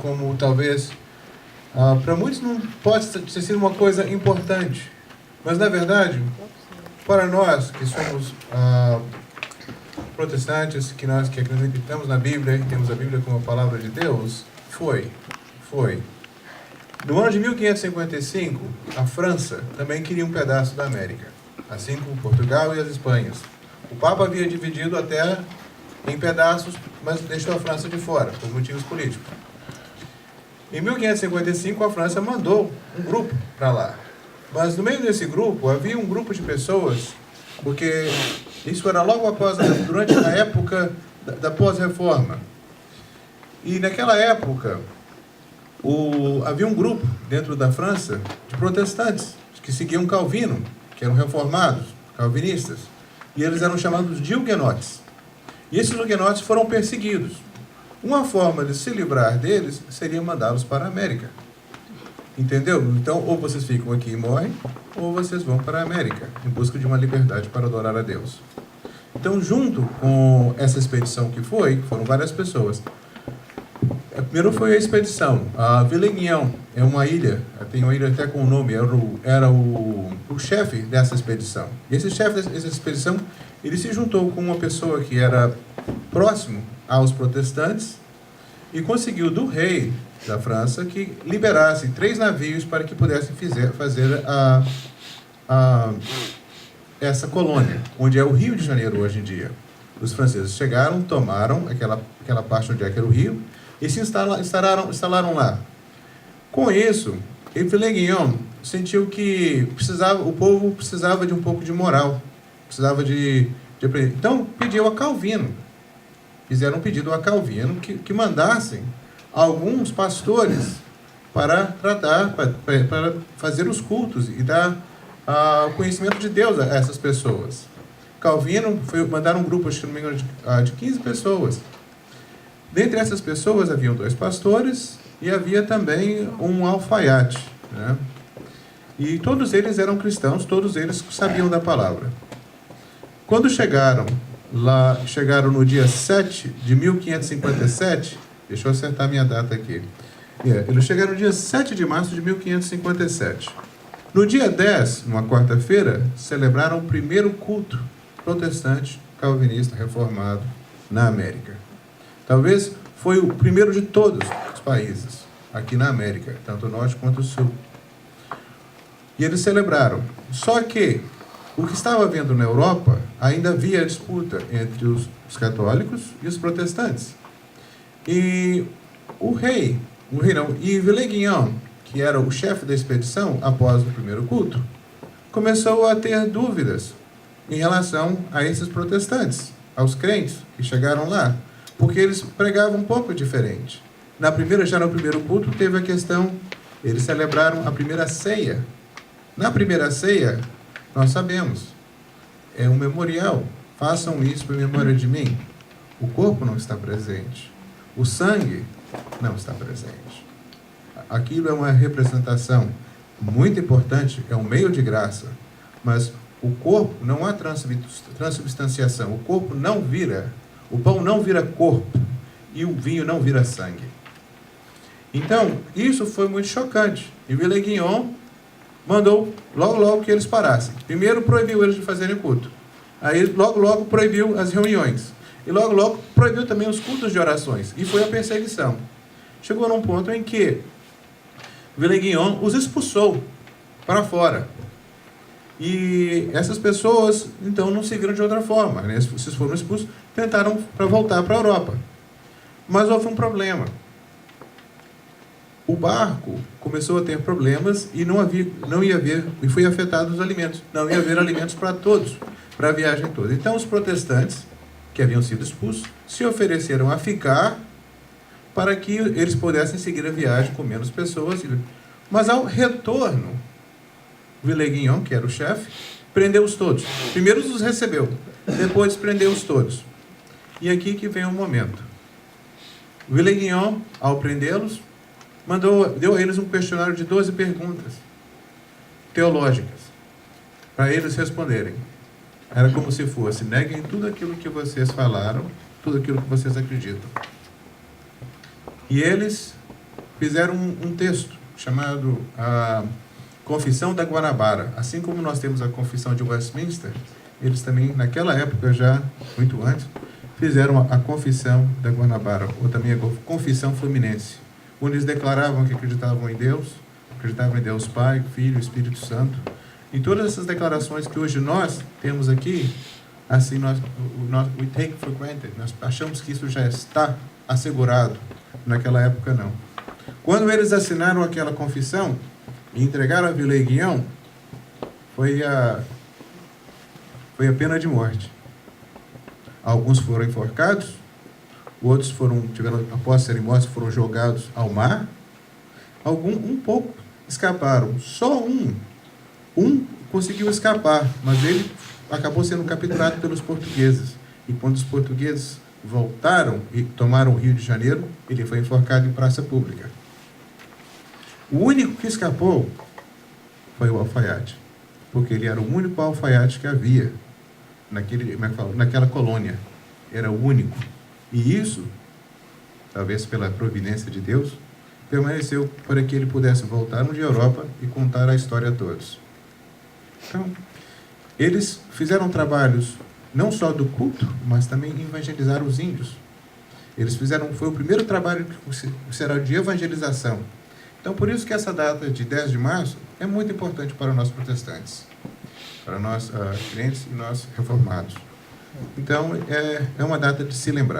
como talvez, para muitos não pode ter sido uma coisa importante, mas na verdade, para nós que somos protestantes, que nós que acreditamos na Bíblia, e temos a Bíblia como a palavra de Deus, foi. No ano de 1555, a França também queria um pedaço da América, assim como Portugal e as Espanhas. O Papa havia dividido a terra em pedaços, mas deixou a França de fora, por motivos políticos. Em 1555, a França mandou um grupo para lá. Mas no meio desse grupo, havia um grupo de pessoas, porque isso era logo após, durante a época da pós-reforma. E naquela época, havia um grupo dentro da França de protestantes, que seguiam Calvino, que eram reformados, calvinistas. E eles eram chamados de huguenotes. E esses huguenotes foram perseguidos. Uma forma de se livrar deles seria mandá-los para a América. Entendeu? Então, ou vocês ficam aqui e morrem, ou vocês vão para a América, em busca de uma liberdade para adorar a Deus. Então, junto com essa expedição que foram várias pessoas. Primeiro foi a expedição. A Villeguignon é uma ilha, tem uma ilha até com o nome, era o chefe dessa expedição. E esse chefe dessa expedição, ele se juntou com uma pessoa que era próximo aos protestantes e conseguiu do rei da França que liberasse 3 navios para que pudessem fazer essa colônia, onde é o Rio de Janeiro hoje em dia. Os franceses chegaram, tomaram aquela parte onde é que era o rio e se instalaram lá. Com isso, Villeguignon sentiu que o povo precisava de um pouco de moral, precisava de aprender. Então, pediu a Calvino. Fizeram um pedido a Calvino que mandassem alguns pastores para tratar, para fazer os cultos e dar o conhecimento de Deus a essas pessoas. Calvino mandaram um grupo, se não me engano, de 15 pessoas. Dentre essas pessoas haviam 2 pastores e havia também um alfaiate, né? E todos eles eram cristãos, todos eles sabiam da palavra. Quando chegaram no dia 7 de 1557, deixa eu acertar minha data aqui. Eles chegaram no dia 7 de março de 1557. No dia 10, numa quarta-feira, celebraram o primeiro culto protestante, calvinista, reformado na América. Talvez foi o primeiro de todos os países aqui na América, tanto o norte quanto o sul. E eles celebraram. Só que o que estava havendo na Europa, ainda havia disputa entre os católicos e os protestantes. E e Villeguignon, que era o chefe da expedição após o primeiro culto, começou a ter dúvidas em relação a esses protestantes, aos crentes que chegaram lá, porque eles pregavam um pouco diferente. Já no primeiro culto, teve a questão, eles celebraram a primeira ceia. Na primeira ceia, nós sabemos, é um memorial. Façam isso em memória de mim. O corpo não está presente. O sangue não está presente. Aquilo é uma representação muito importante, é um meio de graça. Mas o corpo, não há transubstanciação. O corpo não vira, o pão não vira corpo e o vinho não vira sangue. Então, isso foi muito chocante. E Villeguignon mandou logo que eles parassem. Primeiro proibiu eles de fazerem culto. Aí logo proibiu as reuniões. E logo proibiu também os cultos de orações. E foi a perseguição. Chegou num ponto em que Villeguignon os expulsou para fora. E essas pessoas, então, não se viram de outra forma, né? Vocês foram expulsos, tentaram voltar para a Europa. Mas houve um problema. O barco começou a ter problemas e não ia haver, e foi afetado os alimentos. Não ia haver alimentos para todos, para a viagem toda. Então, os protestantes, que haviam sido expulsos, se ofereceram a ficar para que eles pudessem seguir a viagem com menos pessoas. Mas, ao retorno, Villeguignon, que era o chefe, prendeu-os todos. Primeiro os recebeu, depois prendeu-os todos. E aqui que vem o momento. Villeguignon, ao prendê-los, deu a eles um questionário de 12 perguntas teológicas, para eles responderem. Era como se fosse: neguem tudo aquilo que vocês falaram, tudo aquilo que vocês acreditam. E eles fizeram um texto chamado a Confissão da Guanabara. Assim como nós temos a Confissão de Westminster, eles também, naquela época já, muito antes, fizeram a Confissão da Guanabara, ou também a Confissão Fluminense, onde eles declaravam que acreditavam em Deus Pai, Filho, Espírito Santo. E todas essas declarações que hoje nós temos aqui, assim, we take for granted, nós achamos que isso já está assegurado. Naquela época, não. Quando eles assinaram aquela confissão e entregaram a Villers-Guillaume, foi a pena de morte. Alguns foram enforcados, outros após serem mortos, foram jogados ao mar. Um pouco escaparam. Só um conseguiu escapar, mas ele acabou sendo capturado pelos portugueses. E quando os portugueses voltaram e tomaram o Rio de Janeiro, ele foi enforcado em praça pública. O único que escapou foi o alfaiate, porque ele era o único alfaiate que havia naquela colônia. Era o único. E isso, talvez pela providência de Deus, permaneceu para que ele pudesse voltar de Europa e contar a história a todos. Então, eles fizeram trabalhos não só do culto, mas também evangelizaram os índios. Foi o primeiro trabalho que será de evangelização. Então, por isso que essa data de 10 de março é muito importante para nós protestantes, para nós crentes e nós reformados. Então, é uma data de se lembrar.